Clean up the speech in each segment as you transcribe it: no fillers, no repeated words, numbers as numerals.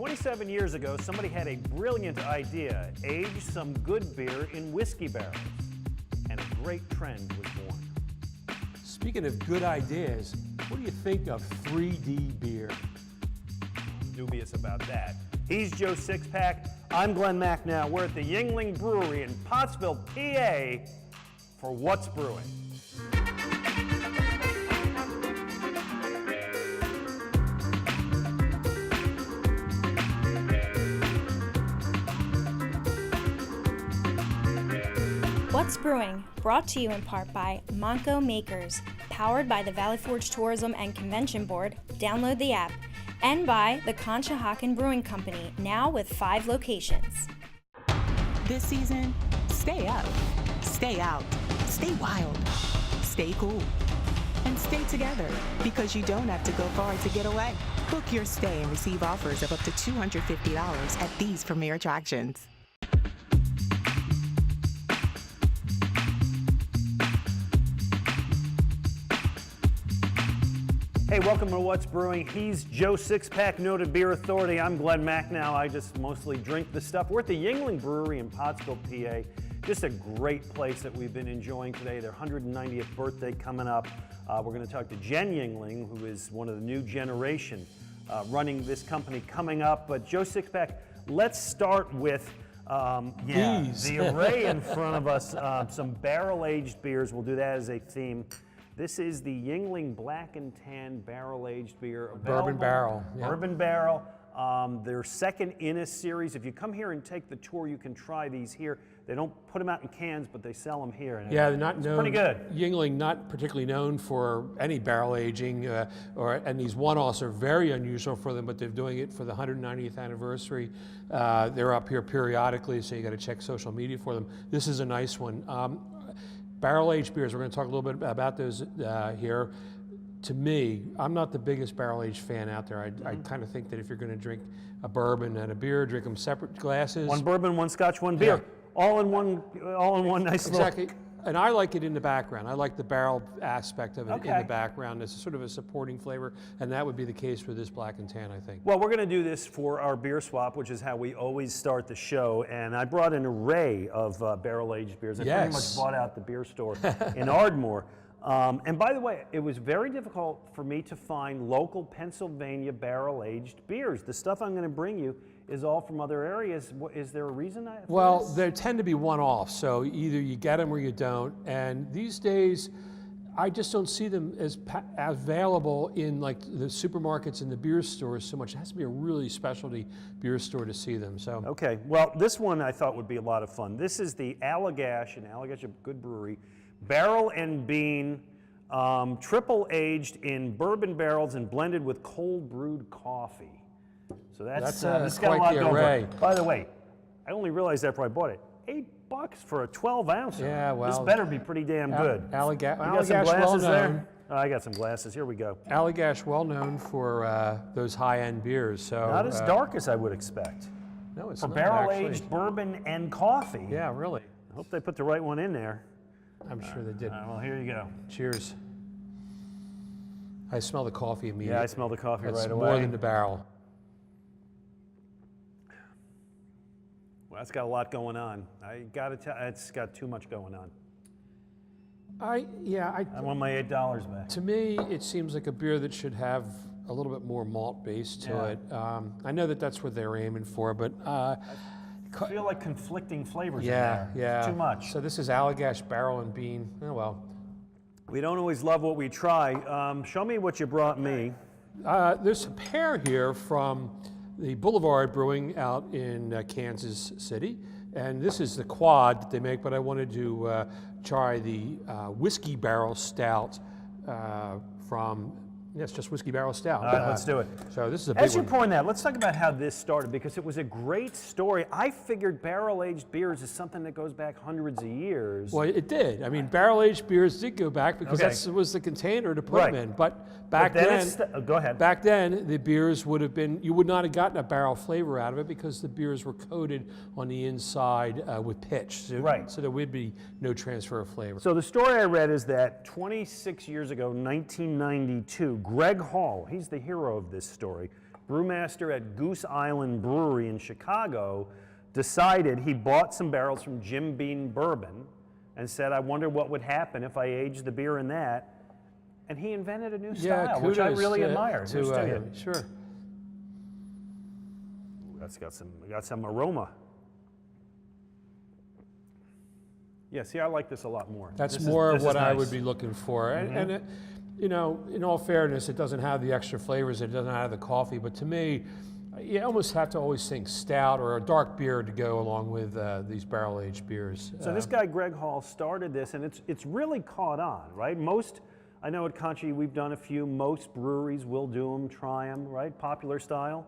27 years ago, somebody had a brilliant idea: age some good beer in whiskey barrels. And a great trend was born. Speaking of good ideas, what do you think of 3D beer? Dubious about that. He's Joe Sixpack. I'm Glen Macnow. We're at the Yuengling Brewery in Pottsville, PA for What's Brewing. What's Brewing, brought to you in part by Monco Makers, powered by the Valley Forge Tourism and Convention Board, download the app, and by the Conshohocken Brewing Company, now with 5 locations. This season, stay up, stay out, stay wild, stay cool, and stay together, because you don't have to go far to get away. Book your stay and receive offers of up to $250 at these premier attractions. Hey, welcome to What's Brewing. He's Joe Sixpack, noted beer authority. I'm Glen Macnow. I just mostly drink the stuff. We're at the Yuengling Brewery in Pottsville, PA. Just a great place that we've been enjoying today. Their 190th birthday coming up. We're going to talk to Jen Yuengling, who is one of the new generation running this company coming up. But Joe Sixpack, let's start with the array in front of us. Some barrel-aged beers. We'll do that as a theme. This is the Yuengling Black and Tan Barrel-Aged Beer. Bourbon barrel. Yeah. Bourbon barrel. They're second in a series. If you come here and take the tour, you can try these here. They don't put them out in cans, but they sell them here. And Yeah, they're not it's known. Pretty good. Yuengling, not particularly known for any barrel aging, and these one-offs are very unusual for them, but they're doing it for the 190th anniversary. They're up here periodically, so you got to check social media for them. This is a nice one. Barrel-aged beers, we're going to talk a little bit about those here. To me, I'm not the biggest barrel-aged fan out there. I kind of think that if you're going to drink a bourbon and a beer, drink them separate glasses. One bourbon, one scotch, one beer. Yeah. All in one nice Exactly. little... And I like it in the background. I like the barrel aspect of it in Okay. the background. It's sort of a supporting flavor, and that would be the case for this Black and Tan, I think. Well, we're going to do this for our beer swap, which is how we always start the show. And I brought an array of barrel-aged beers. I pretty much bought out the beer store in Ardmore. And by the way, it was very difficult for me to find local Pennsylvania barrel-aged beers. The stuff I'm going to bring you is all from other areas. Is there a reason for Well, this? they tend to be one-off, so either you get them or you don't. And these days, I just don't see them as available in like the supermarkets and the beer stores so much. It has to be a really specialty beer store to see them. So Okay, well, this one I thought would be a lot of fun. This is the Allagash, and Allagash, a good brewery, Barrel and Bean, triple aged in bourbon barrels and blended with cold brewed coffee. So that's this got a quite lot the going array. for it. By the way, I only realized after I bought it, $8 for a 12 ounce. Yeah, well, this better be pretty damn good. Allagash, You got some well glasses known. there? Oh, I got some glasses. Here we go. Allagash, well known for those high-end beers. So Not as dark as I would expect. No, it's For not barrel-aged actually. bourbon and coffee. Yeah, really. I hope they put the right one in there. I'm sure they did. Well, here you go. Cheers. I smell the coffee immediately. Yeah, I smell the coffee That's right more away. than the barrel. Well, that's got a lot going on. I gotta tell, it's got too much going on. I want my $8 back. To me, it seems like a beer that should have a little bit more malt base to it. I know that that's what they're aiming for, but I feel like conflicting flavors in yeah, there. yeah. It's too much. So this is Allagash Barrel and Bean. Oh well. We don't always love what we try. Show me what you brought me. There's a pair here from the Boulevard Brewing out in Kansas City, and this is the quad that they make, but I wanted to try the Whiskey Barrel Stout from, yes, just Whiskey Barrel Stout. All right, let's do it. So this is a big As you one. point out, let's talk about how this started, because it was a great story. I figured barrel-aged beers is something that goes back hundreds of years. Well, it did. I mean, barrel-aged beers did go back because that was the container to put them in. But back then, go ahead. Back then, the beers would have been, you would not have gotten a barrel flavor out of it because the beers were coated on the inside with pitch. So, so there would be no transfer of flavor. So the story I read is that 26 years ago, 1992, Greg Hall, he's the hero of this story, brewmaster at Goose Island Brewery in Chicago, decided he bought some barrels from Jim Beam Bourbon and said, I wonder what would happen if I aged the beer in that. And he invented a new style, which I really admire. Sure. That's got some aroma. Yeah, see, I like this a lot more. That's this more is of what I nice. would be looking for. And it, you know, in all fairness, it doesn't have the extra flavors, it doesn't have the coffee, but to me, you almost have to always think stout or a dark beer to go along with these barrel-aged beers. So this guy, Greg Hall, started this, and it's really caught on, right? I know at Conchi we've done a few, most breweries will do them, try them, right? Popular style.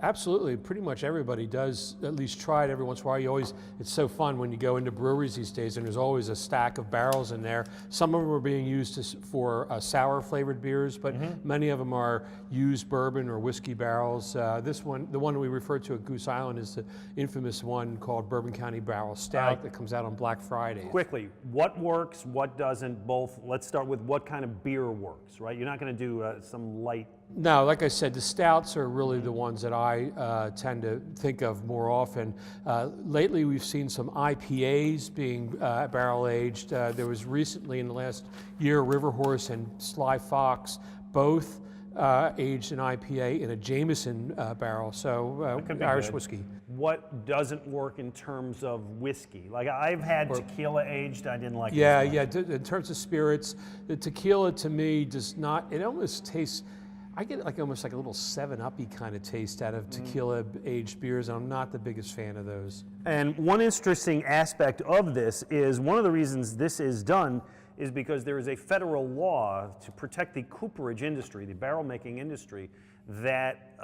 Absolutely, pretty much everybody does at least try it every once in a while. It's so fun when you go into breweries these days, and there's always a stack of barrels in there. Some of them are being used for sour flavored beers, but many of them are used bourbon or whiskey barrels. This one, the one we referred to at Goose Island, is the infamous one called Bourbon County Barrel Stout that comes out on Black Friday. Quickly, what works, what doesn't, both. Let's start with what kind of beer works, right? You're not going to do some light. No, like I said, the stouts are really the ones that I tend to think of more often. Lately, we've seen some IPAs being barrel aged. There was recently in the last year, River Horse and Sly Fox both aged an IPA in a Jameson barrel, so Irish whiskey. What doesn't work in terms of whiskey? Like I've had tequila aged, I didn't like it. Yeah. In terms of spirits, the tequila to me does not, it almost tastes, I get almost like a little 7-Up-y kind of taste out of tequila aged beers, and I'm not the biggest fan of those. And one interesting aspect of this is one of the reasons this is done is because there is a federal law to protect the cooperage industry, the barrel making industry, that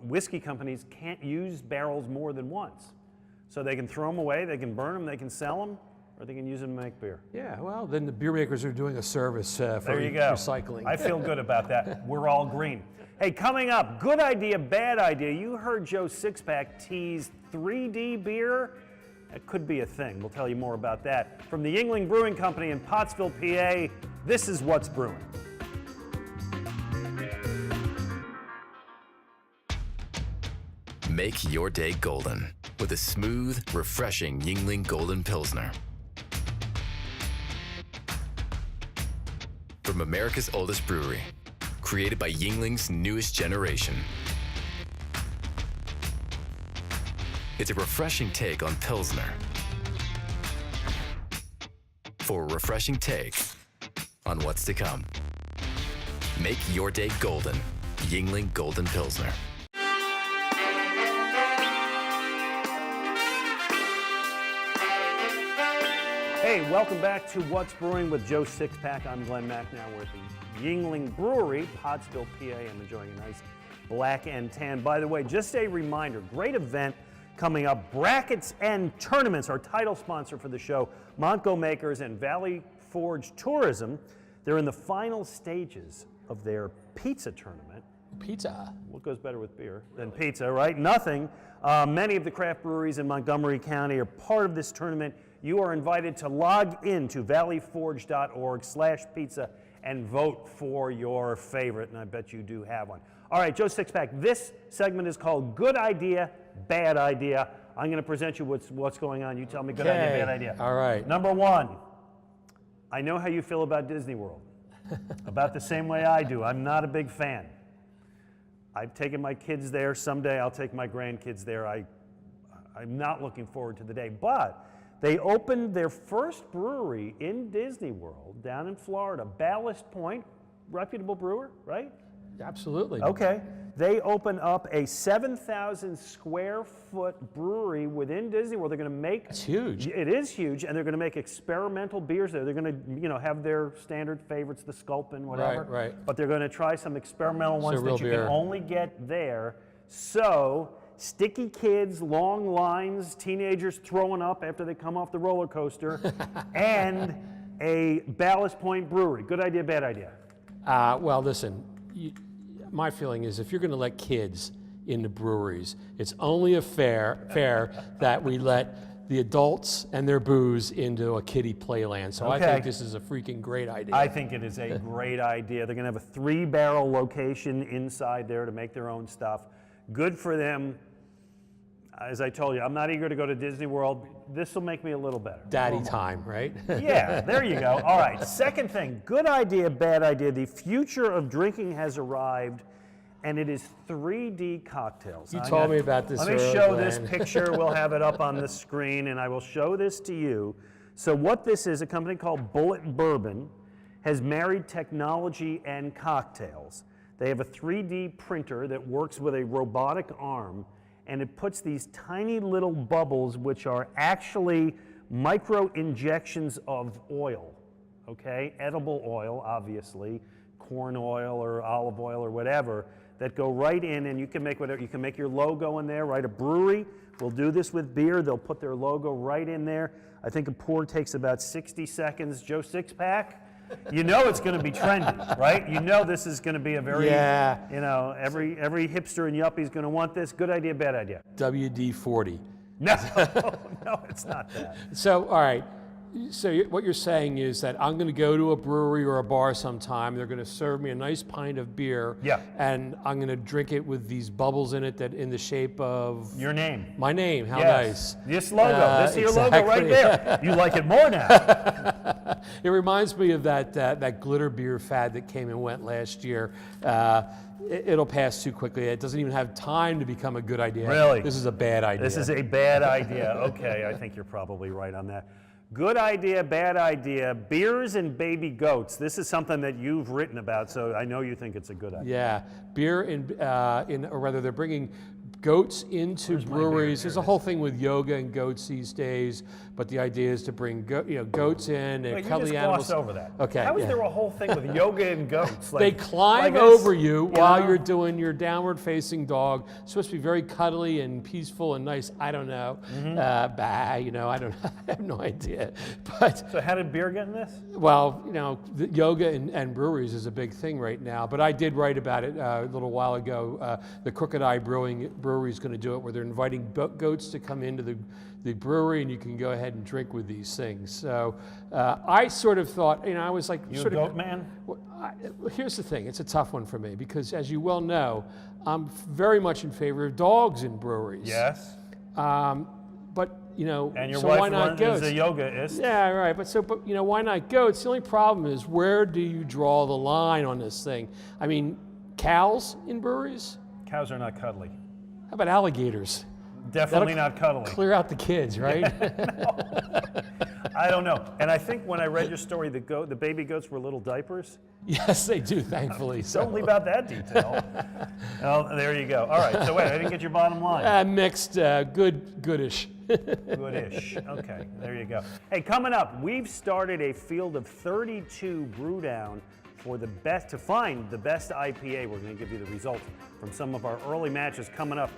whiskey companies can't use barrels more than once. So they can throw them away, they can burn them, they can sell them, or they can use them to make beer. Yeah, well, then the beer makers are doing a service for recycling. I feel good about that. We're all green. Hey, coming up, good idea, bad idea. You heard Joe Sixpack tease 3D beer. That could be a thing. We'll tell you more about that. From the Yuengling Brewing Company in Pottsville, PA, this is What's Brewing. Make your day golden with a smooth, refreshing Yuengling Golden Pilsner. From America's oldest brewery, created by Yuengling's newest generation. It's a refreshing take on Pilsner. For a refreshing take on what's to come. Make your day golden. Yuengling Golden Pilsner. Hey, welcome back to What's Brewing with Joe Sixpack. I'm Glen Macnow. We're at the Yuengling Brewery, Pottsville, PA. I'm enjoying a nice black and tan. By the way, just a reminder, great event coming up. Brackets and Tournaments, our title sponsor for the show, Montgo Makers and Valley Forge Tourism. They're in the final stages of their pizza tournament. Pizza. What goes better with beer than pizza, right? Nothing. Many of the craft breweries in Montgomery County are part of this tournament. You are invited to log in to valleyforge.org/pizza and vote for your favorite, and I bet you do have one. All right, Joe Sixpack, this segment is called Good Idea, Bad Idea. I'm going to present you what's going on. You tell me good idea, bad idea. All right. Number one, I know how you feel about Disney World. About the same way I do. I'm not a big fan. I've taken my kids there. Someday I'll take my grandkids there. I'm not looking forward to the day, but they opened their first brewery in Disney World down in Florida, Ballast Point, reputable brewer, right? Absolutely. Okay. They open up a 7,000 square foot brewery within Disney World. They're going to make... It's huge. It is huge, and they're going to make experimental beers there. They're going to, have their standard favorites, the Sculpin, whatever. Right. But they're going to try some experimental ones that you beer. can only get there. So... sticky kids, long lines, teenagers throwing up after they come off the roller coaster, and a Ballast Point brewery. Good idea, bad idea? Well, listen, my feeling is if you're going to let kids into breweries, it's only fair that we let the adults and their booze into a kiddie playland. So I Okay. think this is a freaking great idea. I think it is a great idea. They're going to have a 3-barrel location inside there to make their own stuff. Good for them. As I told you, I'm not eager to go to Disney World. This will make me a little better. Daddy time, right? Yeah, there you go. All right, second thing, good idea, bad idea. The future of drinking has arrived, and it is 3D cocktails. You told me about this Let me earlier, show this Glenn. picture. We'll have it up on the screen, and I will show this to you. So what this is, a company called Bullet Bourbon has married technology and cocktails. They have a 3D printer that works with a robotic arm, and it puts these tiny little bubbles, which are actually micro injections of oil, okay? Edible oil, obviously, corn oil or olive oil or whatever, that go right in, and you can make whatever, you can make your logo in there, right? A brewery will do this with beer. They'll put their logo right in there. I think a pour takes about 60 seconds. Joe Sixpack, you know it's going to be trendy, right? You know this is going to be a very, you know, every hipster and yuppie is going to want this. Good idea, bad idea? WD-40. No, no, it's not that. So, all right. So what you're saying is that I'm going to go to a brewery or a bar sometime. They're going to serve me a nice pint of beer. Yeah. And I'm going to drink it with these bubbles in it that in the shape of Your name. my name. How Yes. nice. This logo. This is your logo right exactly. there. You like it more now. It reminds me of that glitter beer fad that came and went last year. It'll pass too quickly. It doesn't even have time to become a good idea. Really? This is a bad idea. This is a bad idea. Okay, I think you're probably right on that. Good idea, bad idea. Beers and baby goats. This is something that you've written about, so I know you think it's a good idea. Yeah, beer or rather they're bringing goats into breweries. There's a whole thing with yoga and goats these days, but the idea is to bring goats in and Wait, cuddly you just animals. glossed over that. Okay. How is yeah. there a whole thing with yoga and goats? They climb like over this, you while know? you're doing your downward-facing dog. It's supposed to be very cuddly and peaceful and nice. I don't know. Mm-hmm. I don't. I have no idea. But So how did beer get in this? well, the yoga and breweries is a big thing right now. But I did write about it a little while ago. The Crooked Eye Brewery is going to do it, where they're inviting goats to come into the brewery, and you can go ahead and drink with these things. So I sort of thought, I was like, You sort a of. goat man? Here's the thing, it's a tough one for me because, as you well know, I'm very much in favor of dogs in breweries. Yes. But, And your so wife why not is goats? a yogaist. Yeah, right. But why not goats? The only problem is, where do you draw the line on this thing? I mean, cows in breweries? Cows are not cuddly. How about alligators? Definitely not cuddly. Clear out the kids, right? I don't know. And I think when I read your story, the baby goats were little diapers. Yes, they do, thankfully. So. Don't leave out that detail. Well, there you go. All right. So wait, I didn't get your bottom line. Mixed, goodish. Goodish. Okay, there you go. Hey, coming up, we've started a field of 32 brew down for to find the best IPA. We're going to give you the results from some of our early matches coming up.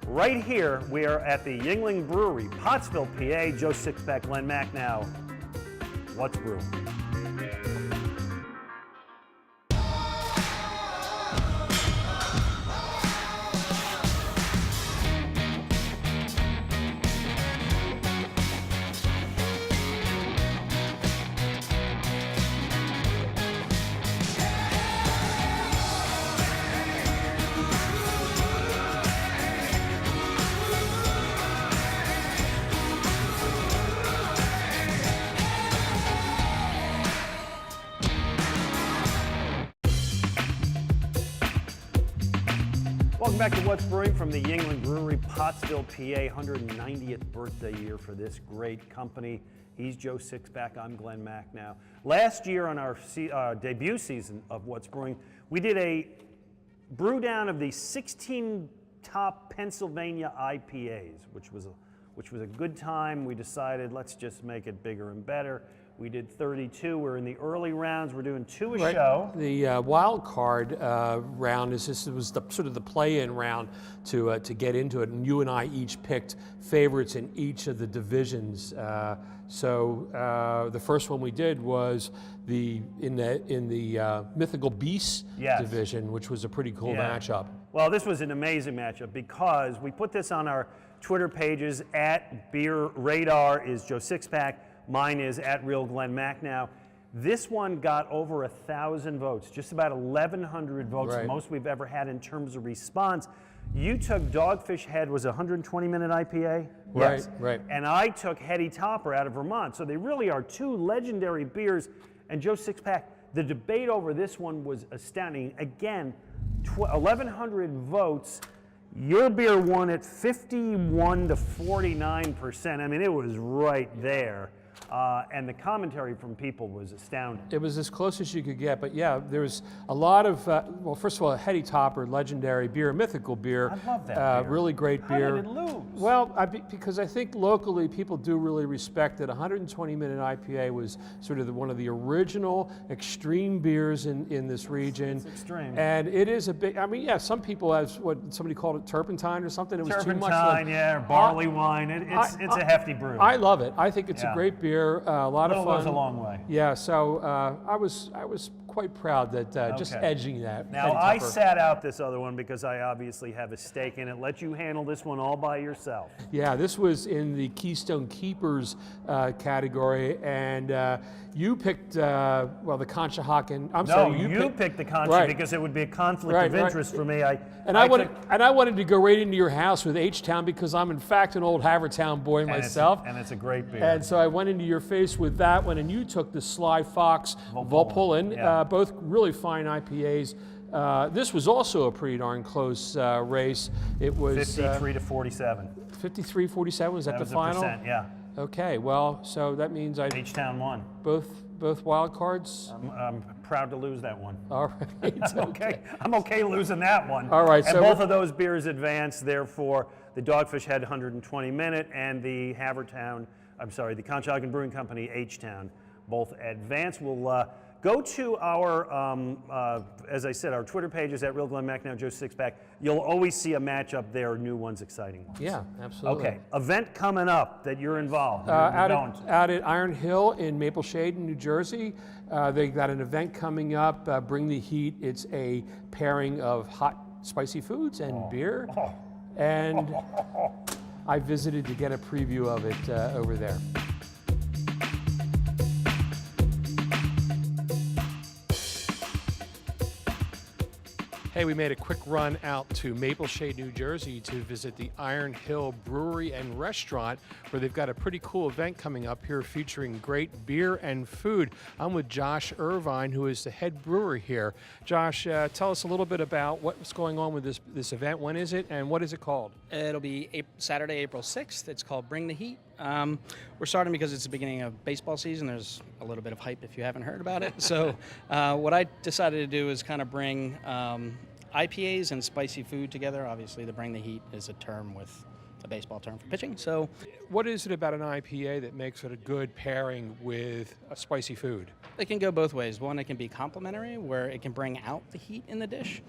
Right here, we are at the Yuengling Brewery, Pottsville, PA. Joe Sixpack, Glen Macnow. What's brewing? Welcome back to What's Brewing from the Yuengling Brewery, Pottsville, PA. 190th birthday year for this great company. He's Joe Sixpack. I'm Glen Macnow. Last year on our debut season of What's Brewing, we did a brew down of the 16 top Pennsylvania IPAs, which was a good time. We decided let's just make it bigger and better. We did 32. We're in the early rounds. We're doing 2 a Right. show. The wild card round was sort of the play-in round to get into it, and you and I each picked favorites in each of the divisions. So the first one we did was in the Mythical Beasts Yes. division, which was a pretty cool Yeah. matchup. Well, this was an amazing matchup because we put this on our Twitter pages. At Beer Radar is Joe Sixpack. Mine is at Real Glen Macnow. This one got over 1,000 votes, just about 1,100 votes, the Right. most we've ever had in terms of response. You took Dogfish Head, was a 120-minute IPA? Right, right. And I took Heady Topper out of Vermont. So they really are 2 legendary beers. And Joe Sixpack, the debate over this one was astounding. Again, 1,100 votes. Your beer won at 51 to 49%. I mean, it was right there. And the commentary from people was astounding. It was as close as you could get, but yeah, there was a lot of, well, first of all, Heady Topper, legendary beer, mythical beer. I love that beer. Really great How beer. did it lose? Well, because I think locally people do really respect that 120-minute IPA was sort of one of the original extreme beers in this region. It's extreme. And it is a big, I mean, yeah, some people, as what somebody called it, turpentine or something. It was too much. Turpentine, yeah, or barley wine. It's a hefty brew. I love it. I think it's Yeah. a great beer. A lot of Little fun. goes a long way. Yeah, so I was quite proud that just Okay. edging that. Now, Heady I Topper. sat out this other one because I obviously have a stake in it. Let you handle this one all by yourself. Yeah, this was in the Keystone Keepers category, and you picked the Conshohocken. I'm No, sorry, you picked the Concha Right. because it would be a conflict Right, of right. interest for me. I wanted to go right into your house with H-Town because I'm in fact an old Havertown boy myself. and it's a great beer. And so I went into your face with that one, and you took the Sly Fox Volpullen, yeah. both really fine IPAs. This was also a pretty darn close race. It was 53 to 47. 53-47. Was that That the was final? a percent, yeah. Okay, well, so that means I H-Town won. both wild cards. I'm proud to lose that one. All right. Okay, I'm okay losing that one. All right, and so both of those beers advanced. Therefore, the Dogfish Head 120-minute and the the Conshohocken Brewing Company H-Town both advanced. We'll go to our, as I said, our Twitter pages at Real Glen Macnow Joe Sixpack. You'll always see a matchup there, new ones, exciting ones. Yeah, absolutely. Okay, event coming up that you're involved. Out at Iron Hill in Maple Shade, New Jersey. They got an event coming up, Bring the Heat. It's a pairing of hot, spicy foods and beer. And I visited to get a preview of it over there. Hey, we made a quick run out to Maple Shade, New Jersey to visit the Iron Hill Brewery and Restaurant, where they've got a pretty cool event coming up here featuring great beer and food. I'm with Josh Irvine, who is the head brewer here. Josh, tell us a little bit about what's going on with this event. When is it, and what is it called? It'll be Saturday, April 6th. It's called Bring the Heat. We're starting because it's the beginning of baseball season. There's a little bit of hype if you haven't heard about it. So what I decided to do is kind of bring IPAs and spicy food together. Obviously, the Bring the Heat is a term with a baseball term for pitching. So what is it about an IPA that makes it a good pairing with a spicy food? it can go both ways. One, it can be complementary, where it can bring out the heat in the dish,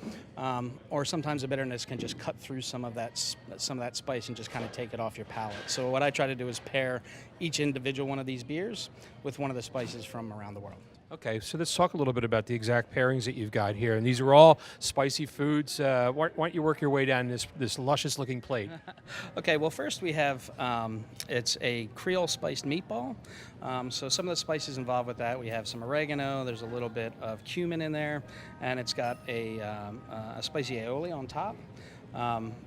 or sometimes the bitterness can just cut through some of that spice and just kind of take it off your palate. So what I try to do is pair each individual one of these beers with one of the spices from around the world. Okay, so let's talk a little bit about the exact pairings that you've got here. And these are all spicy foods. Why don't you work your way down this luscious-looking plate? Okay, well, first we have, it's a Creole spiced meatball. So some of the spices involved with that, we have some oregano, there's a little bit of cumin in there, and it's got a spicy aioli on top.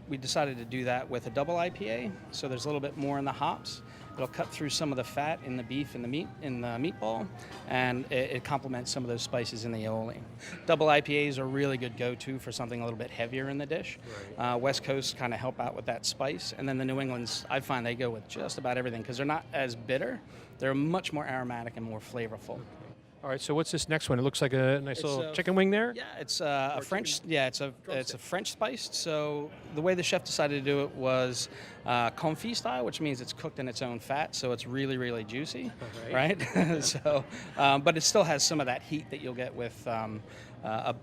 We decided to do that with a double IPA, so there's a little bit more in the hops. It'll cut through some of the fat in the beef and the meat in the meatball, and it complements some of those spices in the aioli. Double IPAs are really good go-to for something a little bit heavier in the dish. Right. West Coast kind of help out with that spice, and then the New Englands, I find they go with just about everything because they're not as bitter. They're much more aromatic and more flavorful. All right, so what's this next one? It looks like a nice little chicken wing there. Yeah, it's a French. Yeah, it's a French spiced. So the way the chef decided to do it was confit style, which means it's cooked in its own fat, so it's really, really juicy, right? So, but it still has some of that heat that you'll get with.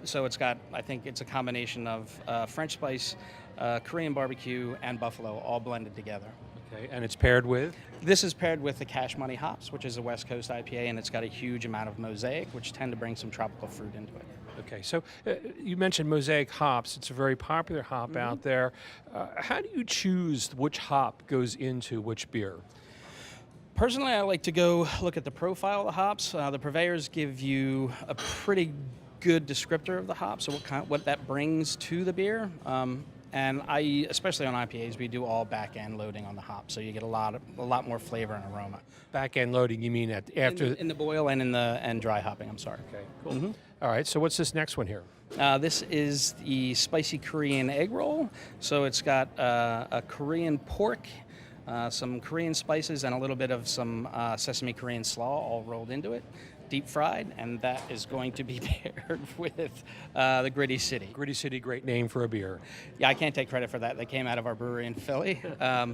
So it's got, I think it's a combination of French spice, Korean barbecue, and buffalo all blended together. Okay, and it's paired with? This is paired with the Cash Money hops, which is a West Coast IPA, and it's got a huge amount of mosaic, which tend to bring some tropical fruit into it. Okay, so you mentioned mosaic hops. It's a very popular hop out there. How do you choose which hop goes into which beer? Personally, I like to go look at the profile of the hops. The purveyors give you a pretty good descriptor of the hops, so what that brings to the beer. And especially on IPAs, we do all back-end loading on the hop, so you get a lot more flavor and aroma. Back-end loading, you mean after? In the boil and dry hopping, I'm sorry. Okay, cool. All right, so what's this next one here? This is the spicy Korean egg roll. So it's got a Korean pork, some Korean spices, and a little bit of some sesame Korean slaw all rolled into it. Deep fried, and that is going to be paired with the Gritty City. Gritty City, great name for a beer. Yeah, I can't take credit for that. They came out of our brewery in Philly, yeah,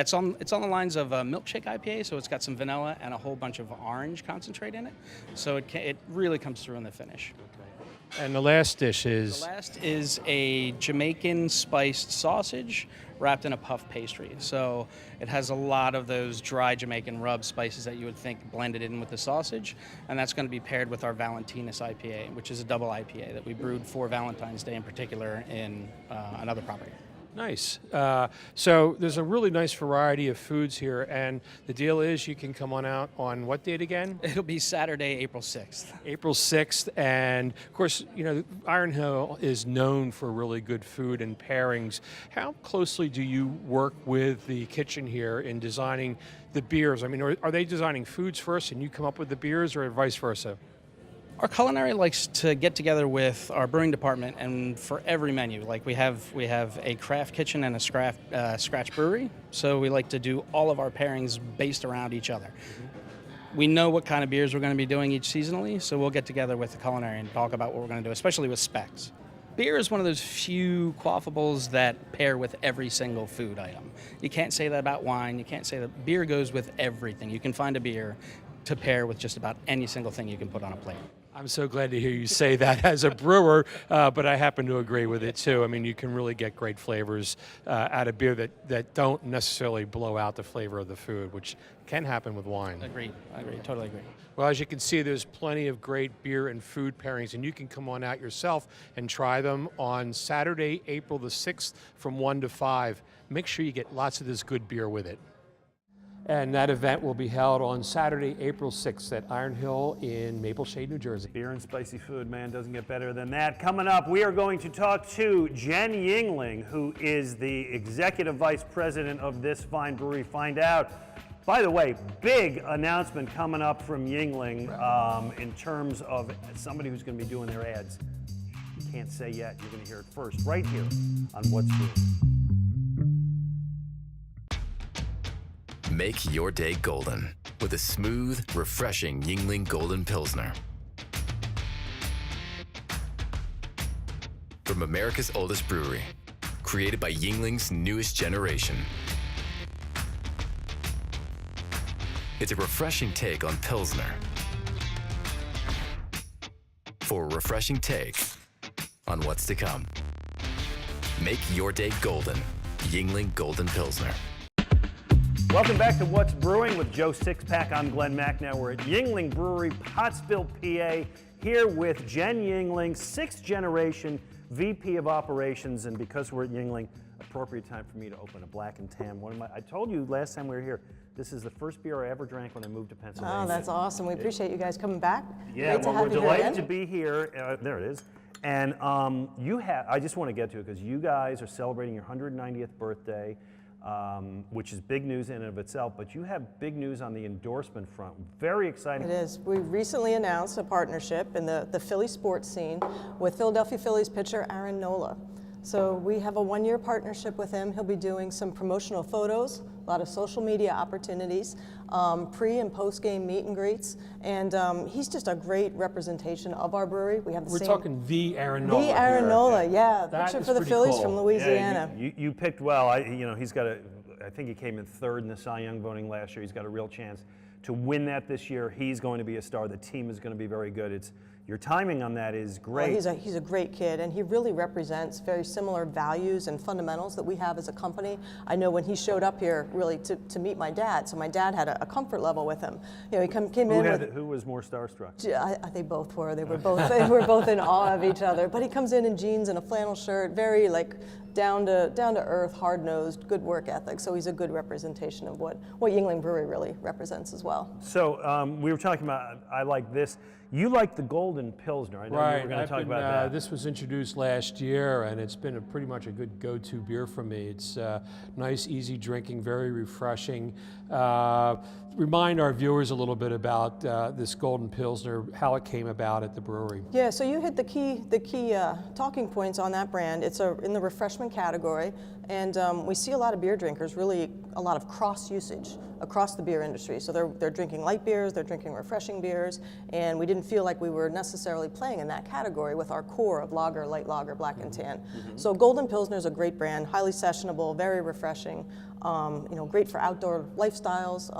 it's on the lines of a milkshake IPA, so it's got some vanilla and a whole bunch of orange concentrate in it. So it really comes through in the finish. Okay. And the last dish is? The last is a Jamaican spiced sausage wrapped in a puff pastry. So it has a lot of those dry Jamaican rub spices that you would think blended in with the sausage, and that's going to be paired with our Valentinus IPA, which is a double IPA that we brewed for Valentine's Day in particular in another property. Nice. So there's a really nice variety of foods here, and the deal is you can come on out on what date again? It'll be Saturday, April 6th. April 6th, and of course, you know, Iron Hill is known for really good food and pairings. How closely do you work with the kitchen here in designing the beers? I mean, are they designing foods first and you come up with the beers, or vice versa? Our culinary likes to get together with our brewing department, and for every menu, like we have a craft kitchen and a scratch brewery, so we like to do all of our pairings based around each other. We know what kind of beers we're going to be doing each seasonally, so we'll get together with the culinary and talk about what we're going to do, especially with specs. Beer is one of those few quaffables that pair with every single food item. You can't say that about wine. You can't say that beer goes with everything. You can find a beer to pair with just about any single thing you can put on a plate. I'm so glad to hear you say that as a brewer, but I happen to agree with it too. I mean, you can really get great flavors out of beer that don't necessarily blow out the flavor of the food, which can happen with wine. Agreed, totally agree. Well, as you can see, there's plenty of great beer and food pairings, and you can come on out yourself and try them on Saturday, April the 6th from 1 to 5. Make sure you get lots of this good beer with it. And that event will be held on Saturday, April 6th at Iron Hill in Maple Shade, New Jersey. Beer and spicy food, man, doesn't get better than that. Coming up, we are going to talk to Jen Yuengling, who is the Executive Vice President of this fine brewery. Find out, by the way, big announcement coming up from Yuengling in terms of somebody who's going to be doing their ads. You can't say yet. You're going to hear it first, right here on What's Brewing. Make your day golden with a smooth, refreshing Yuengling Golden Pilsner. From America's oldest brewery, created by Yuengling's newest generation. It's a refreshing take on Pilsner. For a refreshing take on what's to come. Make your day golden. Yuengling Golden Pilsner. Welcome back to What's Brewing with Joe Sixpack. I'm Glen Macnow. We're at Yuengling Brewery, Pottsville, PA, here with Jen Yuengling, 6th generation VP of Operations, and because we're at Yuengling, appropriate time for me to open a Black and Tan. I told you last time we were here, this is the first beer I ever drank when I moved to Pennsylvania. Oh, that's awesome. We appreciate you guys coming back. Yeah, Great well, to have we're you here delighted again. to be here. There it is. And I just want to get to it because you guys are celebrating your 190th birthday. Which is big news in and of itself, but you have big news on the endorsement front. Very exciting. It is. We recently announced a partnership in the Philly sports scene with Philadelphia Phillies pitcher Aaron Nola. So we have a 1-year partnership with him. He'll be doing some promotional photos a lot of social media opportunities, pre and post game meet and greets, and he's just a great representation of our brewery. We have the We're same. talking the Aaron The Nola Aaron here. Nola, yeah. That Picture is for the pretty Phillies cool. from Louisiana. You picked well. He's got I think he came in third in the Cy Young voting last year. He's got a real chance to win that this year. He's going to be a star. The team is going to be very good. Your timing on that is great. Well, he's a great kid, and he really represents very similar values and fundamentals that we have as a company. I know when he showed up here, really to meet my dad, so my dad had a comfort level with him. You know, he came in with. Who was more starstruck? They both were. They were both in awe of each other. But he comes in jeans and a flannel shirt, very down to earth, hard nosed, good work ethic. So he's a good representation of what Yuengling Brewery really represents as well. So we were talking about. I like this. You like the Golden Pilsner. I know Right. you were going to talk about that. This was introduced last year, and it's been pretty much a good go-to beer for me. It's nice, easy drinking, very refreshing. Remind our viewers a little bit about this Golden Pilsner, how it came about at the brewery. Yeah, so you hit the key talking points on that brand. It's in the refreshment category, and we see a lot of beer drinkers, really a lot of cross usage across the beer industry. So they're drinking light beers, they're drinking refreshing beers, and we didn't feel like we were necessarily playing in that category with our core of lager, light lager, black and tan. So Golden Pilsner is a great brand, highly sessionable, very refreshing, great for outdoor lifestyles,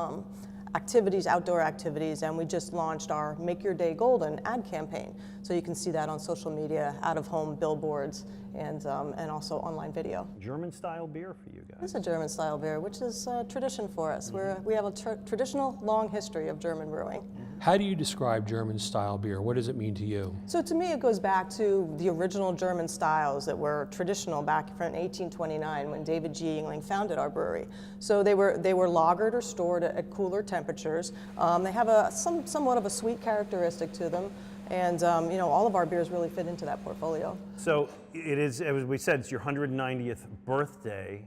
outdoor activities, and we just launched our Make Your Day Golden ad campaign. So you can see that on social media, out-of-home billboards, and also online video. German-style beer for you guys. It's a German-style beer, which is tradition for us. We have a traditional, long history of German brewing. How do you describe German-style beer? What does it mean to you? So to me, it goes back to the original German styles that were traditional back from 1829 when David G. Yuengling founded our brewery. So they were lagered or stored at cooler temperatures. They have somewhat of a sweet characteristic to them. And all of our beers really fit into that portfolio. So it is, as we said, it's your 190th birthday,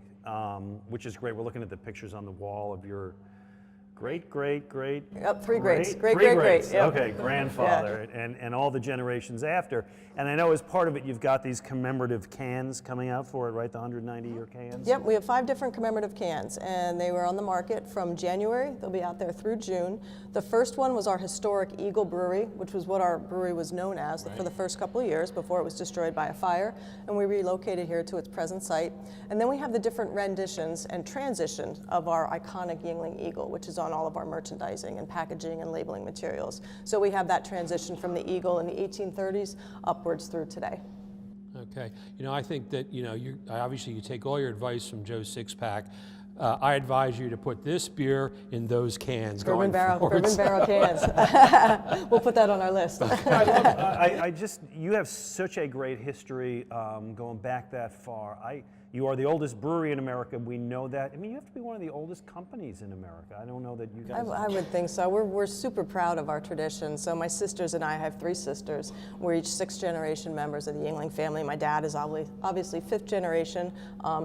which is great. We're looking at the pictures on the wall of your three greats. Great. Yep. Okay, grandfather, and all the generations after. And I know as part of it, you've got these commemorative cans coming out for it, right? The 190-year cans? Yep, we have 5 different commemorative cans, and they were on the market from January. They'll be out there through June. The first one was our historic Eagle Brewery, which was what our brewery was known as for the first couple of years before it was destroyed by a fire, and we relocated here to its present site. And then we have the different renditions and transitions of our iconic Yuengling Eagle, which is on all of our merchandising and packaging and labeling materials. So we have that transition from the Eagle in the 1830s upwards through today. Okay. I think that, obviously you take all your advice from Joe Sixpack. I advise you to put this beer in those cans Bourbon going forward. barrel cans. We'll put that on our list. You have such a great history going back that far. You are the oldest brewery in America. We know that. I mean, you have to be one of the oldest companies in America. I don't know that you guys. I would think so. We're super proud of our tradition. So my sisters and I have 3 sisters. We're each 6th-generation members of the Yuengling family. My dad is obviously 5th generation.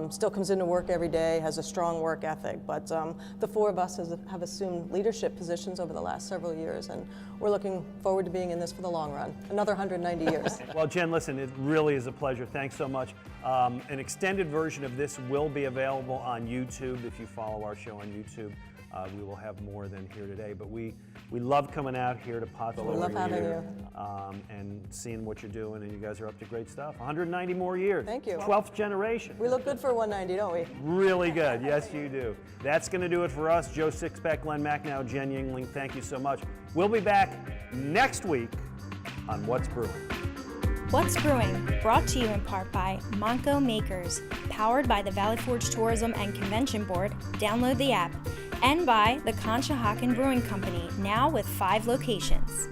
Still comes into work every day, has a strong work ethic. But the 4 of us have assumed leadership positions over the last several years, and we're looking forward to being in this for the long run. Another 190 years. Well, Jen, listen, it really is a pleasure. Thanks so much. An extended version of this will be available on YouTube. If you follow our show on YouTube, we will have more than here today. But we love coming out here to Pottsville. We love having you. And seeing what you're doing, and you guys are up to great stuff. 190 more years. Thank you. 12th generation. We look good for 190, don't we? Really good. Yes, you do. That's going to do it for us. Joe Sixpack, Glen Macnow, Jen Yuengling, thank you so much. We'll be back next week on What's Brewing. What's Brewing, brought to you in part by Monco Makers, powered by the Valley Forge Tourism and Convention Board, download the app, and by the Conshohocken Brewing Company, now with 5 locations.